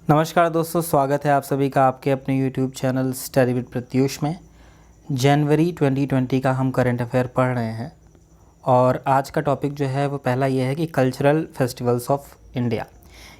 नमस्कार दोस्तों, स्वागत है आप सभी का आपके अपने YouTube channel study with Pratyush में। जनवरी 2020 का हम करंट अफेयर पढ़ रहे हैं और आज का टॉपिक जो है वो पहला ये है कि कल्चरल फेस्टिवल्स ऑफ इंडिया।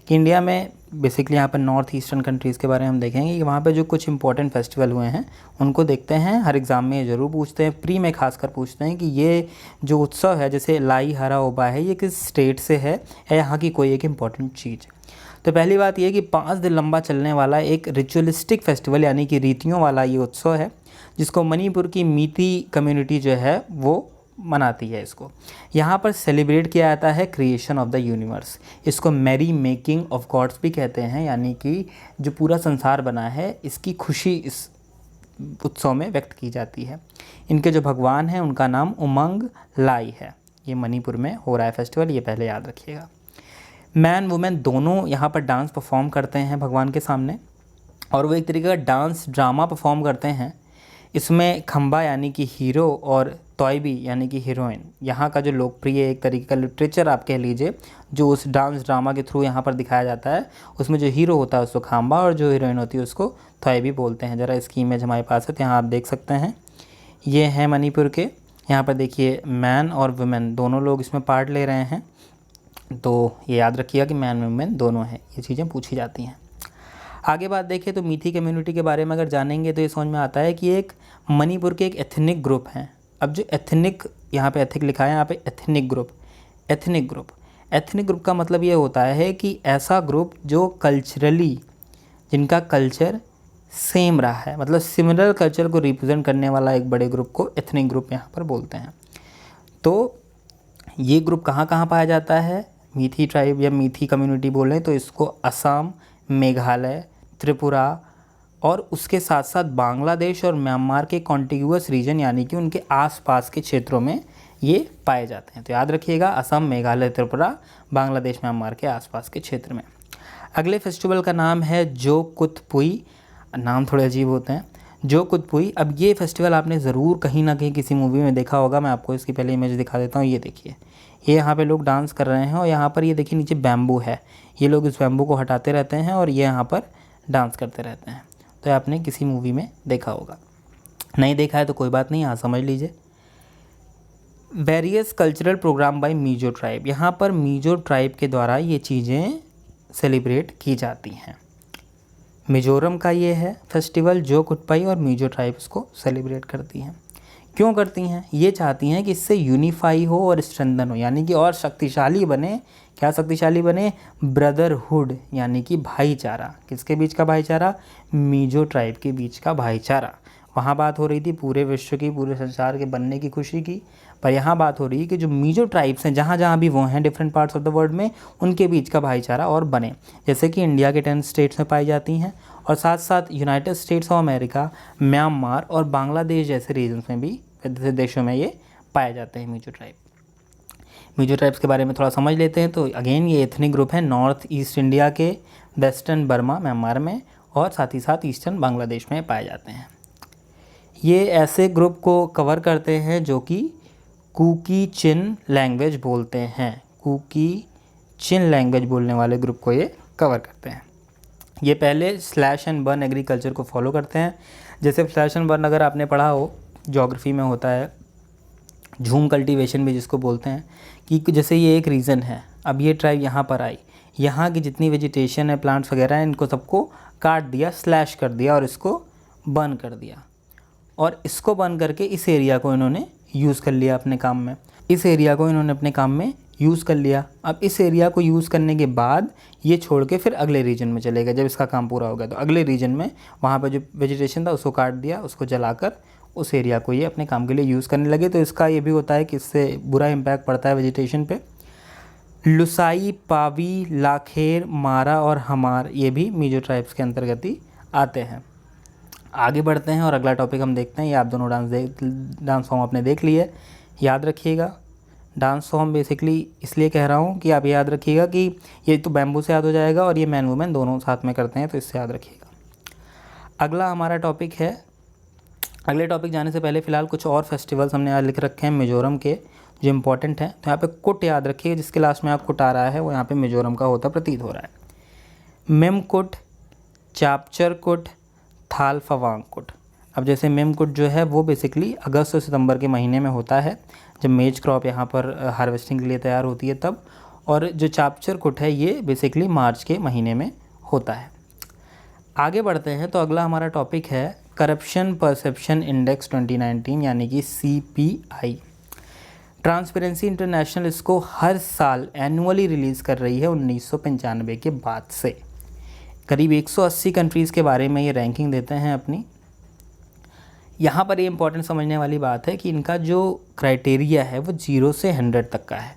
कि इंडिया में बेसिकली यहाँ पर नॉर्थ ईस्टर्न कंट्रीज़ के बारे में हम देखेंगे कि वहाँ पे जो कुछ इंपॉर्टेंट फेस्टिवल हुए हैं उनको देखते हैं। हर एग्ज़ाम में ये ज़रूर पूछते हैं, प्री में खासकर पूछते हैं कि ये जो उत्सव है जैसे लाई हरा ओबा है ये किस स्टेट से है या यहाँ की कोई एक इम्पॉर्टेंट चीज़ है। तो पहली बात ये कि 5 दिन लंबा चलने वाला एक रिचुअलिस्टिक फेस्टिवल यानी कि रीतियों वाला ये उत्सव है जिसको मणिपुर की मीती कम्युनिटी जो है वो मनाती है। इसको यहाँ पर सेलिब्रेट किया जाता है क्रिएशन ऑफ द यूनिवर्स। इसको मैरी मेकिंग ऑफ गॉड्स भी कहते हैं, यानी कि जो पूरा संसार बना है इसकी खुशी इस उत्सव में व्यक्त की जाती है। इनके जो भगवान हैं उनका नाम उमंग लाई है। ये मणिपुर में हो रहा है फेस्टिवल, ये पहले याद रखिएगा। मैन वुमेन दोनों यहाँ पर डांस परफॉर्म करते हैं भगवान के सामने और वो एक तरीके का डांस ड्रामा परफॉर्म करते हैं। इसमें खम्बा यानी कि हीरो और तौयबी यानी कि हीरोइन, यहाँ का जो लोकप्रिय एक तरीके का लिटरेचर आप कह लीजिए जो उस डांस ड्रामा के थ्रू यहाँ पर दिखाया जाता है। उसमें जो हीरो होता है उसको खम्बा और जो हीरोइन होती है उसको तौयबी बोलते हैं। ज़रा इसकी इमेज हमारे पास है तो यहाँ आप देख सकते हैं, ये हैं मणिपुर के। यहाँ पर देखिए मैन और वुमेन दोनों लोग इसमें पार्ट ले रहे हैं, तो ये याद रखिएगा कि मैन वुमेन दोनों हैं, ये चीज़ें पूछी जाती हैं। आगे बात देखें तो मीठी कम्युनिटी के बारे में अगर जानेंगे तो ये समझ में आता है कि एक मणिपुर के एक एथनिक ग्रुप हैं। अब जो एथनिक, यहाँ पे एथिक लिखा है, यहाँ पे एथनिक ग्रुप का मतलब ये होता है कि ऐसा ग्रुप जो कल्चरली, जिनका कल्चर सेम रहा है, मतलब सिमिलर कल्चर को रिप्रेजेंट करने वाला एक बड़े ग्रुप को एथनिक ग्रुप यहाँ पर बोलते हैं। तो ये ग्रुप कहाँ कहाँ पाया जाता है? मीठी ट्राइब या मीठी कम्युनिटी बोलें तो इसको असम, मेघालय, त्रिपुरा और उसके साथ साथ बांग्लादेश और म्यांमार के कॉन्टिग्यूअस रीजन यानी कि उनके आसपास के क्षेत्रों में ये पाए जाते हैं। तो याद रखिएगा, असम, मेघालय, त्रिपुरा, बांग्लादेश, म्यांमार के आसपास के क्षेत्र में। अगले फेस्टिवल का नाम है जो कुतपुई। नाम थोड़े अजीब होते हैं, जो कुतपुई। अब ये फेस्टिवल आपने ज़रूर कहीं ना कहीं किसी मूवी में देखा होगा। मैं आपको इसकी पहले इमेज दिखा देता हूँ। ये देखिए, ये यहाँ पे लोग डांस कर रहे हैं और यहाँ पर ये देखिए नीचे बैम्बू है। ये लोग इस बैम्बू को हटाते रहते हैं और ये यहाँ पर डांस करते रहते हैं। तो आपने किसी मूवी में देखा होगा, नहीं देखा है तो कोई बात नहीं, यहाँ समझ लीजिए। Various cultural program by Mizo tribe. यहाँ पर मिजो ट्राइब के द्वारा ये चीज़ें सेलिब्रेट की जाती हैं। मिजोरम का ये है फेस्टिवल जो कुटपाई और मिजो ट्राइब इसको सेलिब्रेट करती हैं। क्यों करती हैं? ये चाहती हैं कि इससे यूनिफाई हो और स्ट्रेंथन हो, यानी कि और शक्तिशाली बने। क्या शक्तिशाली बने? ब्रदरहुड यानी कि भाईचारा। किसके बीच का भाईचारा? मिजो ट्राइब के बीच का भाईचारा। वहाँ बात हो रही थी पूरे विश्व की, पूरे संसार के बनने की खुशी की, पर यहाँ बात हो रही है कि जो मिजो ट्राइब्स हैं जहाँ जहाँ भी वो हैं different parts of the world में, उनके बीच का भाईचारा और बने। जैसे कि इंडिया के 10 स्टेट्स में पाई जाती हैं और साथ साथ United states of America, Myanmar और बांग्लादेश जैसे रीजन्स में भी, देशों में ये पाए जाते हैं मिजो ट्राइब। मिजो ट्राइब्स के बारे में थोड़ा समझ लेते हैं। तो अगेन ये एथनिक ग्रुप है नॉर्थ ईस्ट इंडिया के, वेस्टर्न बर्मा म्यांमार में और साथ ही साथ ईस्टर्न बांग्लादेश में पाए जाते हैं। ये ऐसे ग्रुप को कवर करते हैं जो कि कुकी चिन लैंग्वेज बोलते हैं। कुकी चिन लैंग्वेज बोलने वाले ग्रुप को ये कवर करते हैं। ये पहले स्लैश एंड बर्न एग्रीकल्चर को फॉलो करते हैं। जैसे स्लैश एंड बर्न अगर आपने पढ़ा हो, ज्योग्राफी में होता है, झूम कल्टीवेशन भी जिसको बोलते हैं, कि जैसे ये एक रीजन है, अब ये ट्राइब यहाँ पर आई, यहाँ की जितनी वेजिटेशन है, प्लांट्स वगैरह हैं, इनको सबको काट दिया, स्लैश कर दिया और इसको बर्न कर दिया। और इसको बर्न करके इस एरिया को इन्होंने यूज़ कर लिया अपने काम में। इस एरिया को इन्होंने अपने काम में यूज़ कर लिया। अब इस एरिया को यूज़ करने के बाद ये छोड़ के फिर अगले रीजन में चलेगा। जब इसका काम पूरा हो गया तो अगले रीजन में वहाँ पर जो वेजिटेशन था उसको काट दिया, उसको जलाकर उस एरिया को ये अपने काम के लिए यूज़ करने लगे। तो इसका ये भी होता है कि इससे बुरा इम्पैक्ट पड़ता है वेजिटेशन पे। लुसाई, पावी, लाखेर, मारा और हमार ये भी मिजो ट्राइब्स के अंतर्गत ही आते हैं। आगे बढ़ते हैं और अगला टॉपिक हम देखते हैं। ये आप दोनों डांस फॉर्म आपने देख लिए, याद रखिएगा। डांस फॉर्म बेसिकली इसलिए कह रहा हूँ कि आप याद रखिएगा कि ये तो बैम्बू से याद हो जाएगा और ये मैन वुमेन दोनों साथ में करते हैं, तो इससे याद रखिएगा। अगला हमारा टॉपिक है, अगले टॉपिक जाने से पहले फ़िलहाल कुछ और फेस्टिवल्स हमने यहाँ लिख रखे हैं मिज़ोरम के जो इंपॉर्टेंट हैं। तो यहाँ पे कुट याद रखिए, जिसके लास्ट में आप कुट आ रहा है वो यहाँ पे मिज़ोरम का होता प्रतीत हो रहा है। मेमकुट चापचरकुट, थालफावांगकुट। अब जैसे मेमकुट जो है वो बेसिकली अगस्त और सितंबर के महीने में होता है, जब मेज क्रॉप यहाँ पर हार्वेस्टिंग के लिए तैयार होती है तब। और जो चापचरकुट है ये बेसिकली मार्च के महीने में होता है। आगे बढ़ते हैं तो अगला हमारा टॉपिक है करप्शन परसेप्शन इंडेक्स 2019 यानी कि CPI। ट्रांसपेरेंसी इंटरनेशनल इसको हर साल एनुअली रिलीज़ कर रही है 1995 के बाद से। करीब 180 कंट्रीज़ के बारे में ये रैंकिंग देते हैं अपनी। यहाँ पर ये इम्पोर्टेंट समझने वाली बात है कि इनका जो क्राइटेरिया है वो 0 से 100 तक का है।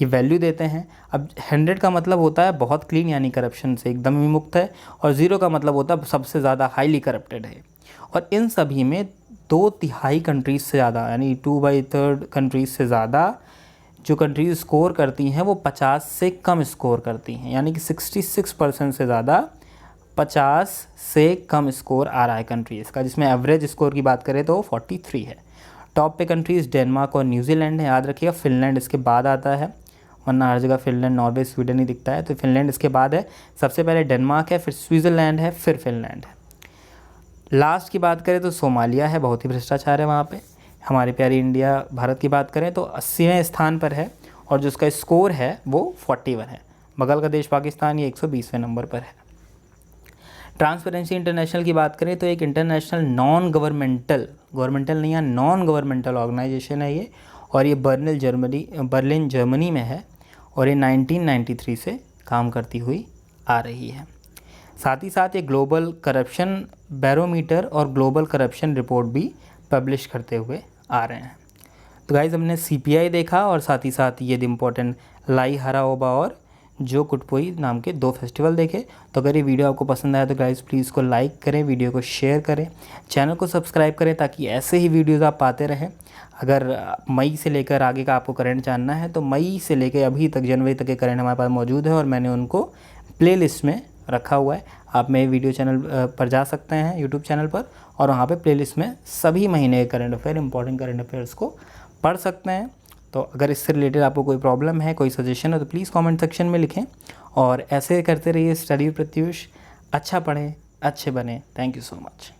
ये वैल्यू देते हैं। अब 100 का मतलब होता है बहुत क्लीन यानी करप्शन से एकदम ही मुक्त है, और 0 का मतलब होता है सबसे ज़्यादा हाईली करप्टेड है। और इन सभी में 2/3 कंट्रीज़ से ज़्यादा यानी 2/3 कंट्रीज़ से ज़्यादा जो कंट्रीज़ स्कोर करती हैं वो 50 से कम स्कोर करती हैं, यानी कि 66% से ज़्यादा 50 से कम स्कोर आ रहा है कंट्रीज़ का, जिसमें एवरेज स्कोर की बात करें तो 43 है। टॉप पे कंट्रीज़ डेनमार्क और न्यूजीलैंड है। याद रखिएगा फिनलैंड इसके बाद आता है, वरना हर जगह फिनलैंड, नॉर्वे, स्वीडन ही दिखता है, तो फिनलैंड इसके बाद है। सबसे पहले डेनमार्क है, फिर स्विट्ज़रलैंड है, फिर फिनलैंड है। लास्ट की बात करें तो सोमालिया है, बहुत ही भ्रष्टाचार है वहाँ पे। हमारी प्यारी इंडिया भारत की बात करें तो 80वें स्थान पर है, और जो उसका स्कोर है वो 41 है। बगल का देश पाकिस्तान ये 120वें नंबर पर है। ट्रांसपेरेंसी इंटरनेशनल की बात करें तो एक इंटरनेशनल नॉन गवर्नमेंटल नहीं है, नॉन गवर्नमेंटल ऑर्गेनाइजेशन है ये, और ये बर्लिन जर्मनी में है, और ये 1993 से काम करती हुई आ रही है। साथ ही साथ ये ग्लोबल करप्शन बैरोमीटर और ग्लोबल करप्शन रिपोर्ट भी पब्लिश करते हुए आ रहे हैं। तो गाइज़ हमने CPI देखा, और साथ ही साथ ये इम्पोर्टेंट लाई हराओबा और जो कुटपोई नाम के 2 फेस्टिवल देखे। तो अगर ये वीडियो आपको पसंद आया तो गाइज़ प्लीज़ इसको लाइक करें, वीडियो को शेयर करें, चैनल को सब्सक्राइब करें ताकि ऐसे ही वीडियोज़ आप पाते रहें। अगर मई से लेकर आगे का आपको करंट जानना है तो मई से लेकर अभी तक जनवरी तक के करंट हमारे पास मौजूद है, और मैंने उनको प्लेलिस्ट में रखा हुआ है। आप मेरे वीडियो चैनल पर जा सकते हैं, यूट्यूब चैनल पर, और वहाँ पे प्लेलिस्ट में सभी महीने के current affair, important current affairs को पढ़ सकते हैं। तो अगर इससे रिलेटेड आपको कोई प्रॉब्लम है, कोई सजेशन है तो प्लीज़ कमेंट सेक्शन में लिखें, और ऐसे करते रहिए स्टडी प्रत्युष। अच्छा पढ़ें, अच्छे बने। Thank you so much.